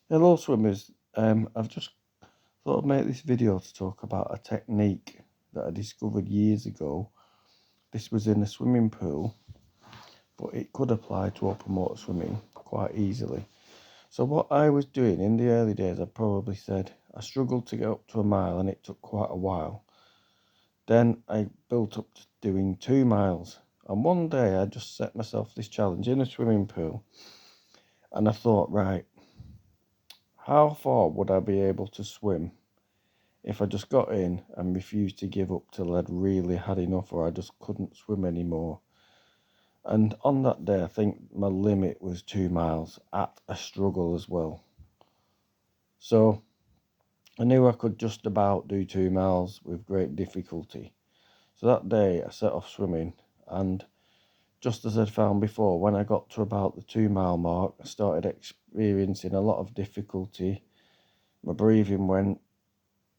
Hello swimmers, I've just thought I'd make this video to talk about a technique that I discovered years ago. This was in a swimming pool, but it could apply to open water swimming quite easily. So what I was doing in the early days, I probably said, I struggled to get up to a mile and it took quite a while. Then I built up to doing 2 miles. And one day I just set myself this challenge in a swimming pool. And I thought, right, how far would I be able to swim if I just got in and refused to give up till I'd really had enough or I just couldn't swim anymore? And on that day, I think my limit was 2 miles at a struggle as well. So I knew I could just about do 2 miles with great difficulty. So that day I set off swimming, and just as I'd found before, when I got to about the 2 mile mark, I started experiencing a lot of difficulty. My breathing went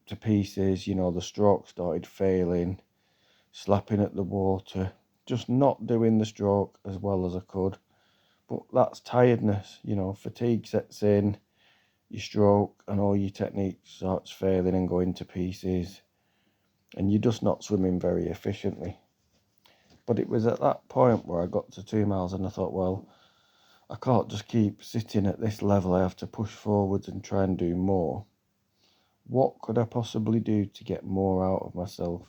to pieces, the stroke started failing, slapping at the water, just not doing the stroke as well as I could. But that's tiredness, fatigue sets in, your stroke and all your technique starts failing and going to pieces, and you're just not swimming very efficiently. But it was at that point where I got to 2 miles and I thought, well, I can't just keep sitting at this level, I have to push forwards and try and do more. What could I possibly do to get more out of myself?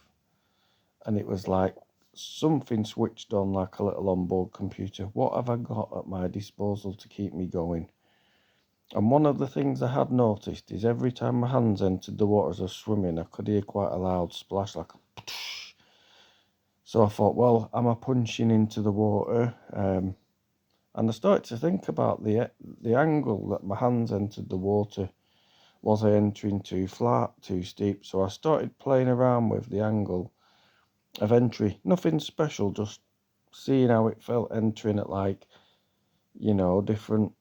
And it was like something switched on like a little onboard computer. What have I got at my disposal to keep me going? And one of the things I had noticed is every time my hands entered the water as I was swimming, I could hear quite a loud splash, like a so I thought, well, am I punching into the water? And I started to think about the angle that my hands entered the water. Was I entering too flat, too steep? So I started playing around with the angle of entry. Nothing special, just seeing how it felt entering at different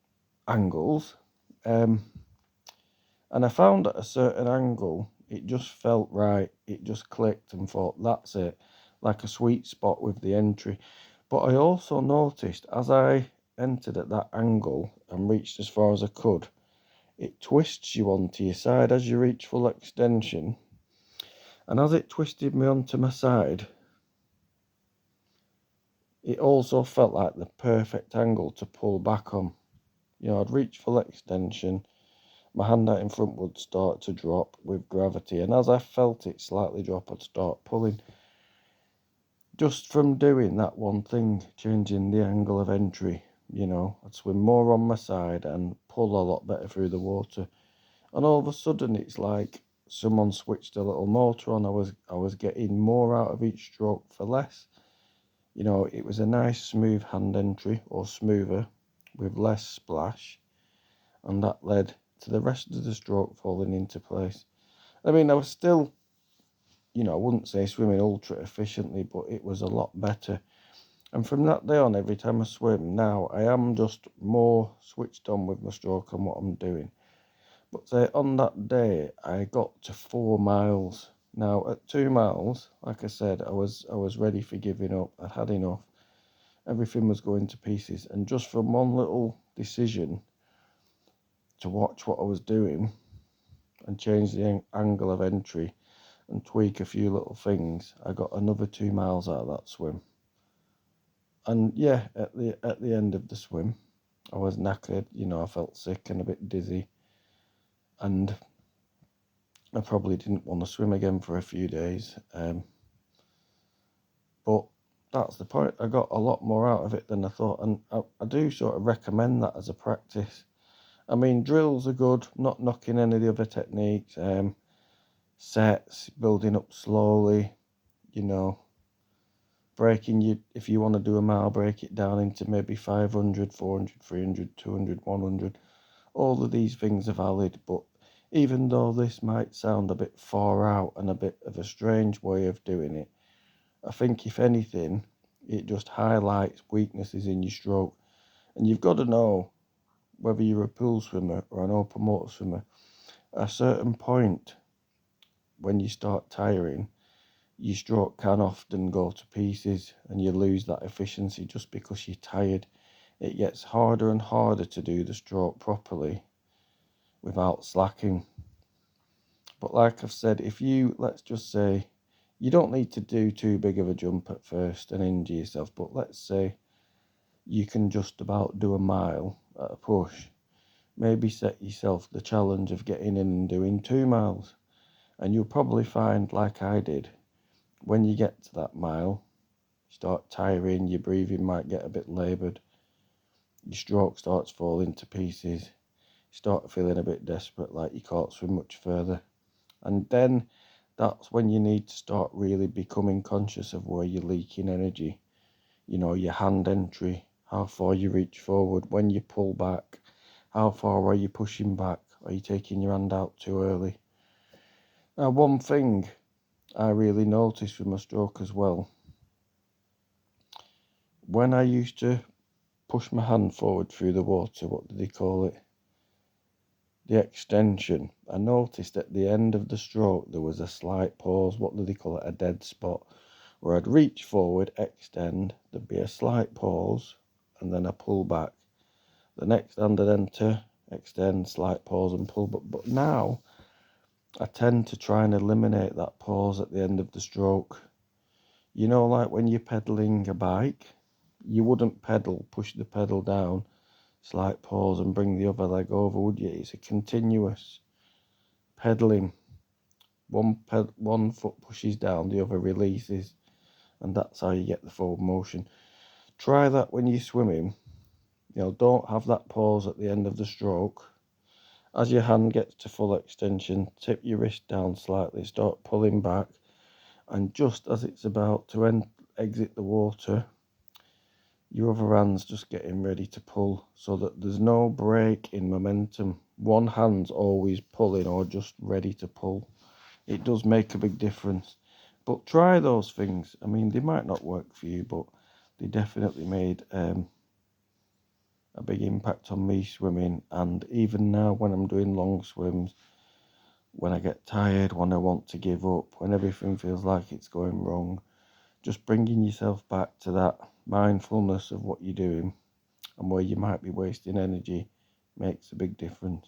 angles. And I found at a certain angle, it just felt right. It just clicked and thought, that's it, like a sweet spot with the entry. But I also noticed as I entered at that angle and reached as far as I could, it twists you onto your side as you reach full extension. And as it twisted me onto my side, it also felt like the perfect angle to pull back on. I'd reach full extension, my hand out in front would start to drop with gravity, and as I felt it slightly drop, I'd start pulling. Just from doing that one thing, changing the angle of entry, I'd swim more on my side and pull a lot better through the water. And all of a sudden, it's like someone switched a little motor on. I was getting more out of each stroke for less. It was a nice smooth hand entry, or smoother, with less splash, and that led to the rest of the stroke falling into place. I mean, I was still, I wouldn't say swimming ultra efficiently, but it was a lot better. And from that day on, every time I swim now, I am just more switched on with my stroke and what I'm doing. But say on that day, I got to 4 miles. Now at 2 miles, like I said, I was ready for giving up. I'd had enough. Everything was going to pieces, and just from one little decision to watch what I was doing and change the angle of entry and tweak a few little things, I got another 2 miles out of that swim. And yeah, at the end of the swim, I was knackered. I felt sick and a bit dizzy, and I probably didn't want to swim again for a few days. But that's the point. I got a lot more out of it than I thought, and I do sort of recommend that as a practice. I mean, drills are good, not knocking any of the other techniques. Sets, building up slowly, breaking you, if you want to do a mile, break it down into maybe 500, 400, 300, 200, 100. All of these things are valid, but even though this might sound a bit far out and a bit of a strange way of doing it, I think if anything, it just highlights weaknesses in your stroke. And you've got to know whether you're a pool swimmer or an open water swimmer. At a certain point, when you start tiring, your stroke can often go to pieces and you lose that efficiency just because you're tired. It gets harder and harder to do the stroke properly without slacking. But like I've said, if you, let's just say, you don't need to do too big of a jump at first and injure yourself, but let's say you can just about do a mile at a push. Maybe set yourself the challenge of getting in and doing 2 miles. And you'll probably find, like I did, when you get to that mile, you start tiring, your breathing might get a bit laboured, your stroke starts falling to pieces, you start feeling a bit desperate, like you can't swim much further. And then that's when you need to start really becoming conscious of where you're leaking energy. You know, your hand entry, how far you reach forward, when you pull back, how far are you pushing back? Are you taking your hand out too early? Now, one thing I really noticed with my stroke as well, when I used to push my hand forward through the water, what do they call it? The extension. I noticed at the end of the stroke there was a slight pause, what do they call it? A dead spot, where I'd reach forward, extend, there'd be a slight pause, and then I pull back. The next hand I'd enter, extend, slight pause and pull back. But now I tend to try and eliminate that pause at the end of the stroke. You know, like when you're pedaling a bike, you wouldn't push the pedal down, slight pause and bring the other leg over, would you? It's a continuous pedaling. One foot pushes down, the other releases, and that's how you get the forward motion. Try that when you're swimming. You know, don't have that pause at the end of the stroke. As your hand gets to full extension, tip your wrist down slightly, start pulling back, and just as it's about to exit the water, your other hand's just getting ready to pull, so that there's no break in momentum. One hand's always pulling or just ready to pull. It does make a big difference. But try those things. I mean, they might not work for you, but they definitely made a big impact on me swimming. And even now when I'm doing long swims, when I get tired, when I want to give up, when everything feels like it's going wrong, just bringing yourself back to that mindfulness of what you're doing and where you might be wasting energy makes a big difference.